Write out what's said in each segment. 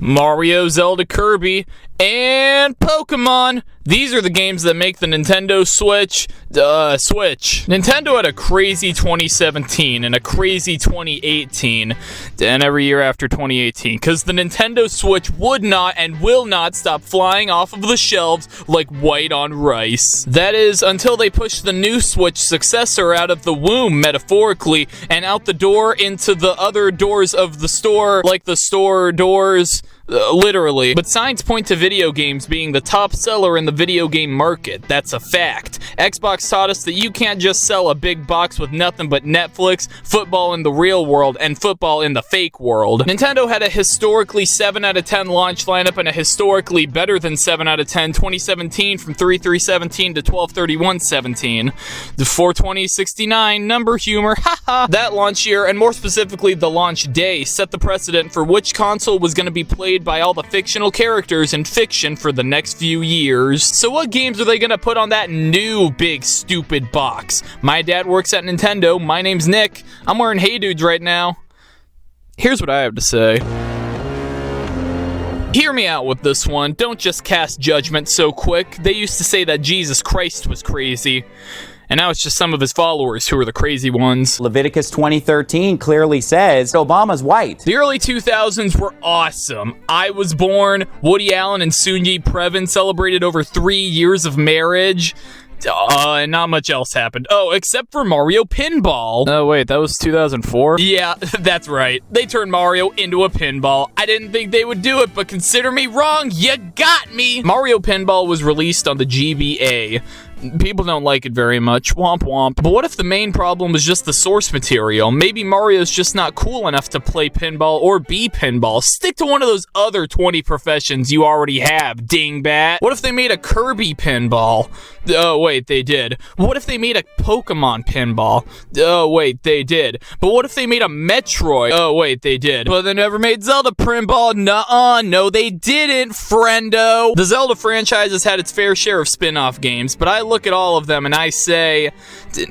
Mario, Zelda, Kirby, and Pokemon. These are the games that make the Nintendo Switch, Switch. Nintendo had a crazy 2017 and a crazy 2018, and every year after 2018, because the Nintendo Switch would not and will not stop flying off of the shelves like white on rice. That is, until they push the new Switch successor out of the womb, metaphorically, and out the door into the other doors of the store, like the store doors, literally. But signs point to video games being the top seller in the video game market. That's a fact. Xbox taught us that you can't just sell a big box with nothing but Netflix, football in the real world, and football in the fake world. Nintendo had a historically 7 out of 10 launch lineup and a historically better than 7 out of 10 2017 from 3/3/17 to 12/31/17. The 4/20/69 number humor, haha. That launch year, and more specifically the launch day, set the precedent for which console was going to be played by all the fictional characters in fiction for the next few years. So what games are they gonna put on that new big stupid box? My dad works at Nintendo. My name's Nick. I'm wearing Hey Dudes right now. Here's what I have to say. Hear me out with this one. Don't just cast judgment so quick. They used to say that Jesus Christ was crazy. And now it's just some of his followers who are the crazy ones. Leviticus 20:13 clearly says Obama's white. The early 2000s were awesome. I was born. Woody Allen and Soon-Yi Previn celebrated over 3 years of marriage. And not much else happened. Oh, except for Mario Pinball. Oh, wait, that was 2004? Yeah, that's right. They turned Mario into a pinball. I didn't think they would do it, but consider me wrong. You got me. Mario Pinball was released on the GBA. People don't like it very much. Womp womp. But what if the main problem was just the source material? Maybe Mario's just not cool enough to play pinball or be pinball. Stick to one of those other 20 professions you already have, dingbat. What if they made a Kirby pinball? Oh, wait, they did. What if they made a Pokemon pinball? Oh, wait, they did. But what if they made a Metroid? Oh, wait, they did. But they never made Zelda pinball? Nuh-uh, no, they didn't, friendo. The Zelda franchise has had its fair share of spin-off games, but I look at all of them and I say,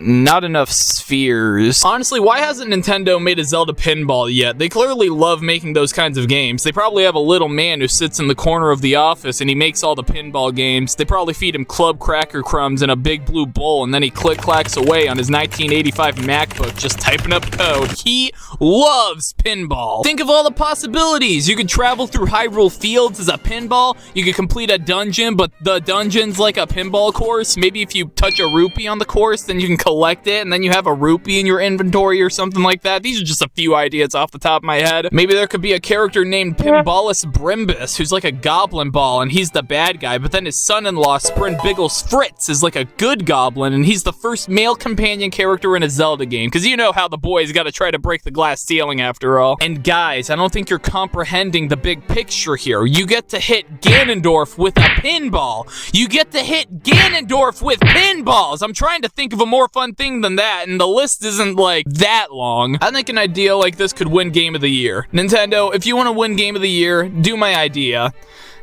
not enough spheres. Honestly, why hasn't Nintendo made a Zelda pinball yet? They clearly love making those kinds of games. They probably have a little man who sits in the corner of the office and he makes all the pinball games. They probably feed him club cracker crumbs in a big blue bowl and then he click-clacks away on his 1985 MacBook just typing up code. He loves pinball. Think of all the possibilities. You could travel through Hyrule Fields as a pinball. You could complete a dungeon, but the dungeon's like a pinball course. Maybe if you touch a rupee on the course, then you can collect it, and then you have a rupee in your inventory or something like that. These are just a few ideas off the top of my head. Maybe there could be a character named Pinballus Brimbus, who's like a goblin ball, and he's the bad guy, but then his son-in-law, Sprint Biggles Fritz, is like a good goblin, and he's the first male companion character in a Zelda game, because you know how the boys gotta try to break the glass ceiling after all. And guys, I don't think you're comprehending the big picture here. You get to hit Ganondorf with a pinball. You get to hit Ganondorf with pinballs. I'm trying to think of a more fun thing than that, and the list isn't like that long. I think an idea like this could win Game of the Year. Nintendo, if you want to win Game of the Year, do my idea.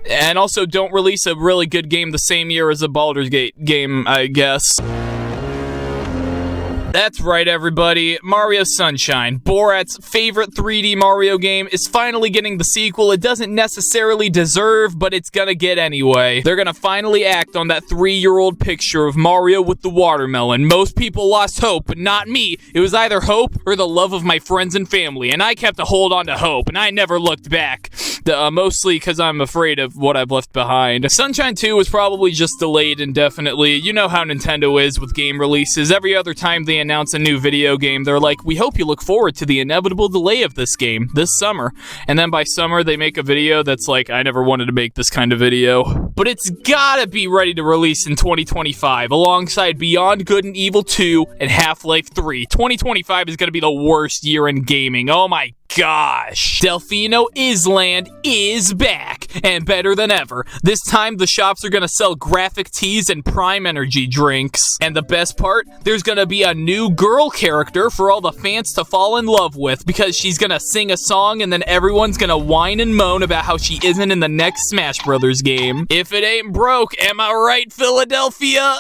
And also don't release a really good game the same year as a Baldur's Gate game, I guess. That's right, everybody. Mario Sunshine, Borat's favorite 3D Mario game, is finally getting the sequel it doesn't necessarily deserve, but it's gonna get anyway. They're gonna finally act on that 3-year-old picture of Mario with the watermelon. Most people lost hope, but not me. It was either hope or the love of my friends and family, and I kept a hold on to hope, and I never looked back. Mostly because I'm afraid of what I've left behind. Sunshine 2 was probably just delayed indefinitely. You know how Nintendo is with game releases. Every other time they announce a new video game, they're like, we hope you look forward to the inevitable delay of this game this summer. And then by summer, they make a video that's like, I never wanted to make this kind of video. But it's gotta be ready to release in 2025, alongside Beyond Good and Evil 2 and Half-Life 3. 2025 is gonna be the worst year in gaming. Oh my gosh. Delfino Island is back, and better than ever. This time, the shops are gonna sell graphic tees and Prime Energy drinks. And the best part, there's gonna be a new girl character for all the fans to fall in love with, because she's gonna sing a song and then everyone's gonna whine and moan about how she isn't in the next Smash Brothers game. If it ain't broke, am I right, Philadelphia?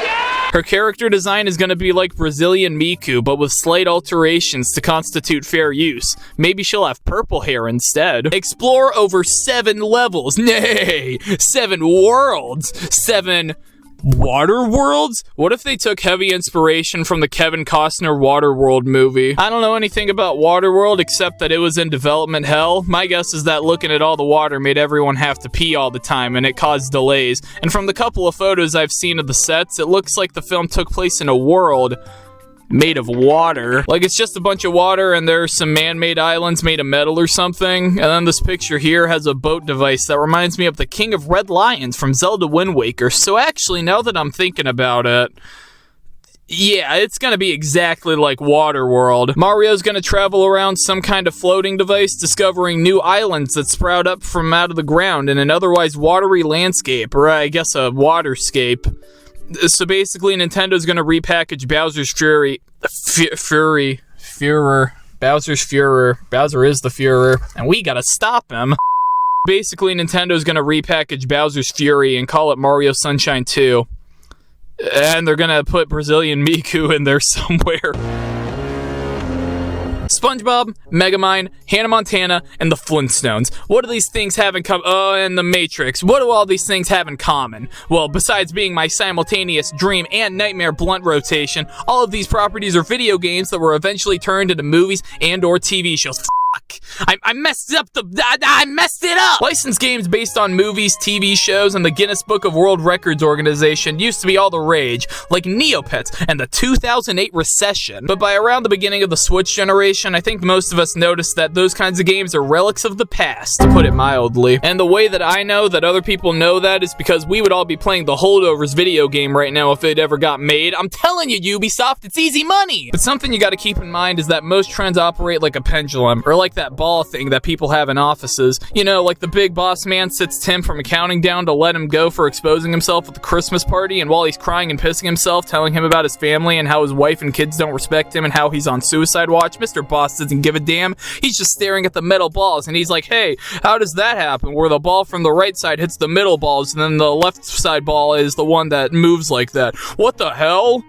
Yeah! Her character design is going to be like Brazilian Miku, but with slight alterations to constitute fair use. Maybe she'll have purple hair instead. Explore over 7 levels. Nay, 7 worlds. 7 water worlds? What if they took heavy inspiration from the Kevin Costner Waterworld movie? I don't know anything about Waterworld except that it was in development hell. My guess is that looking at all the water made everyone have to pee all the time and it caused delays. And from the couple of photos I've seen of the sets, it looks like the film took place in a world made of water. Like it's just a bunch of water and there's some man-made islands made of metal or something. And then this picture here has a boat device that reminds me of the King of Red Lions from Zelda Wind Waker. So actually, now that I'm thinking about it, yeah, it's gonna be exactly like Waterworld. Mario's gonna travel around some kind of floating device, discovering new islands that sprout up from out of the ground in an otherwise watery landscape, or I guess a waterscape. So basically, Nintendo's gonna repackage Bowser's Fury. Bowser's Fuhrer. Bowser is the Fuhrer, and we gotta stop him. Basically, Nintendo's gonna repackage Bowser's Fury and call it Mario Sunshine 2. And they're gonna put Brazilian Miku in there somewhere. SpongeBob, Megamind, Hannah Montana, and the Flintstones. What do these things have in common? Oh, and the Matrix. What do all these things have in common? Well, besides being my simultaneous dream and nightmare blunt rotation, all of these properties are video games that were eventually turned into movies and or TV shows. I messed up I messed it up! Licensed games based on movies, TV shows, and the Guinness Book of World Records organization used to be all the rage, like Neopets and the 2008 recession. But by around the beginning of the Switch generation, I think most of us noticed that those kinds of games are relics of the past, to put it mildly. And the way that I know that other people know that is because we would all be playing the Holdovers video game right now if it ever got made. I'm telling you, Ubisoft, it's easy money! But something you gotta keep in mind is that most trends operate like a pendulum, or like that ball thing that people have in offices. You know, like the big boss man sits Tim from accounting down to let him go for exposing himself at the Christmas party, and while he's crying and pissing himself, telling him about his family and how his wife and kids don't respect him and how he's on suicide watch, Mr. Boss doesn't give a damn. He's just staring at the metal balls, and he's like, hey, how does that happen? Where the ball from the right side hits the middle balls, and then the left side ball is the one that moves like that. What the hell?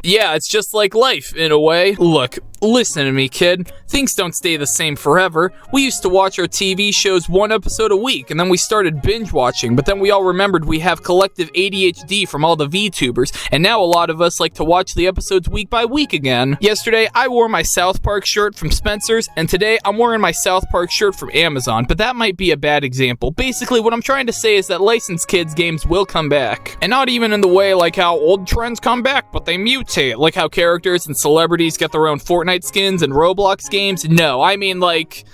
Yeah, it's just like life, in a way. Look, listen to me, kid. Things don't stay the same forever. We used to watch our TV shows 1 episode a week, and then we started binge watching, but then we all remembered we have collective ADHD from all the VTubers, and now a lot of us like to watch the episodes week by week again. Yesterday, I wore my South Park shirt from Spencer's, and today I'm wearing my South Park shirt from Amazon, but that might be a bad example. Basically, what I'm trying to say is that licensed kids games will come back, and not even in the way like how old trends come back, but they mutate, like how characters and celebrities get their own Fortnite skins and Roblox games. No, I mean like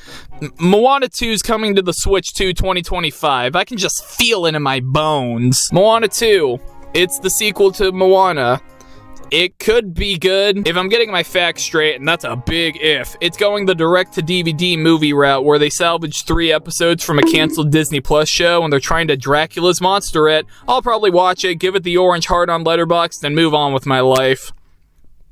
Moana 2's coming to the Switch 2 2025. I can just feel it in my bones. Moana 2, it's the sequel to Moana. It could be good. If I'm getting my facts straight, and that's a big if, it's going the direct-to-DVD movie route where they salvaged 3 episodes from a canceled Disney Plus show and they're trying to Dracula's Monster it. I'll probably watch it, give it the orange heart on Letterboxd, and move on with my life.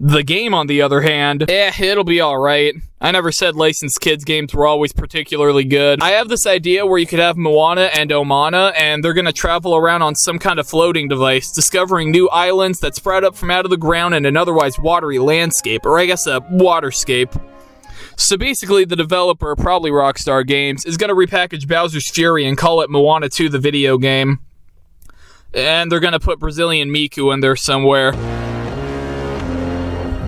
The game, on the other hand, it'll be alright. I never said licensed kids games were always particularly good. I have this idea where you could have Moana and Omana, and they're gonna travel around on some kind of floating device, discovering new islands that sprout up from out of the ground in an otherwise watery landscape, or I guess a waterscape. So basically, the developer, probably Rockstar Games, is gonna repackage Bowser's Fury and call it Moana 2 the video game. And they're gonna put Brazilian Miku in there somewhere.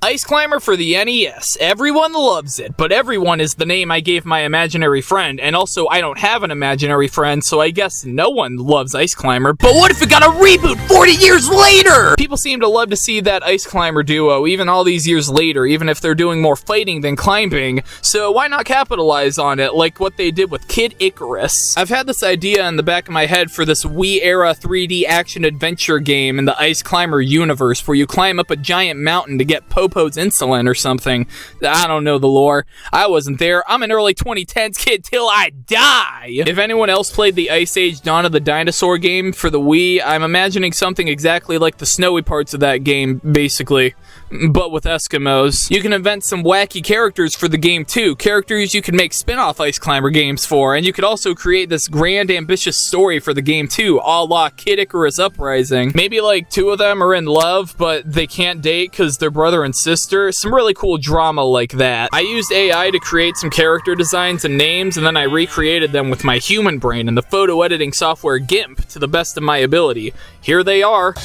Ice Climber for the NES. Everyone loves it, but everyone is the name I gave my imaginary friend, and also I don't have an imaginary friend, so I guess no one loves Ice Climber. But what if it got a reboot 40 years later? People seem to love to see that Ice Climber duo, even all these years later, even if they're doing more fighting than climbing, so why not capitalize on it, like what they did with Kid Icarus? I've had this idea in the back of my head for this Wii-era 3D action-adventure game in the Ice Climber universe, where you climb up a giant mountain to get Popo's insulin or something. I don't know the lore. I wasn't there. I'm an early 2010s kid till I die. If anyone else played the Ice Age Dawn of the Dinosaur game for the Wii, I'm imagining something exactly like the snowy parts of that game, basically. but with Eskimos. You can invent some wacky characters for the game too, characters you can make spin-off Ice Climber games for, and you could also create this grand ambitious story for the game too, a la Kid Icarus Uprising. Maybe like 2 of them are in love, but they can't date because they're brother and sister. Some really cool drama like that. I used AI to create some character designs and names, and then I recreated them with my human brain and the photo editing software GIMP to the best of my ability. Here they are.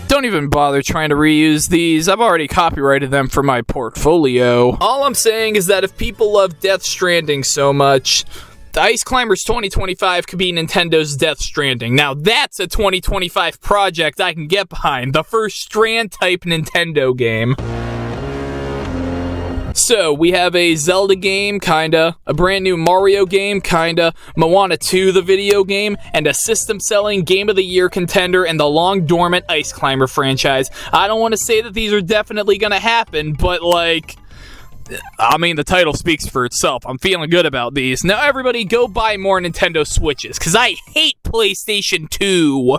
Don't even bother trying to reuse these. I've already copyrighted them for my portfolio. All I'm saying is that if people love Death Stranding so much, the Ice Climbers 2025 could be Nintendo's Death Stranding. Now that's a 2025 project I can get behind. The first Strand-type Nintendo game. So, we have a Zelda game, kinda, a brand new Mario game, kinda, Moana 2, the video game, and a system-selling Game of the Year contender in the long-dormant Ice Climber franchise. I don't want to say that these are definitely gonna happen, but, like, I mean, the title speaks for itself. I'm feeling good about these. Now, everybody, go buy more Nintendo Switches, because I hate PlayStation 2.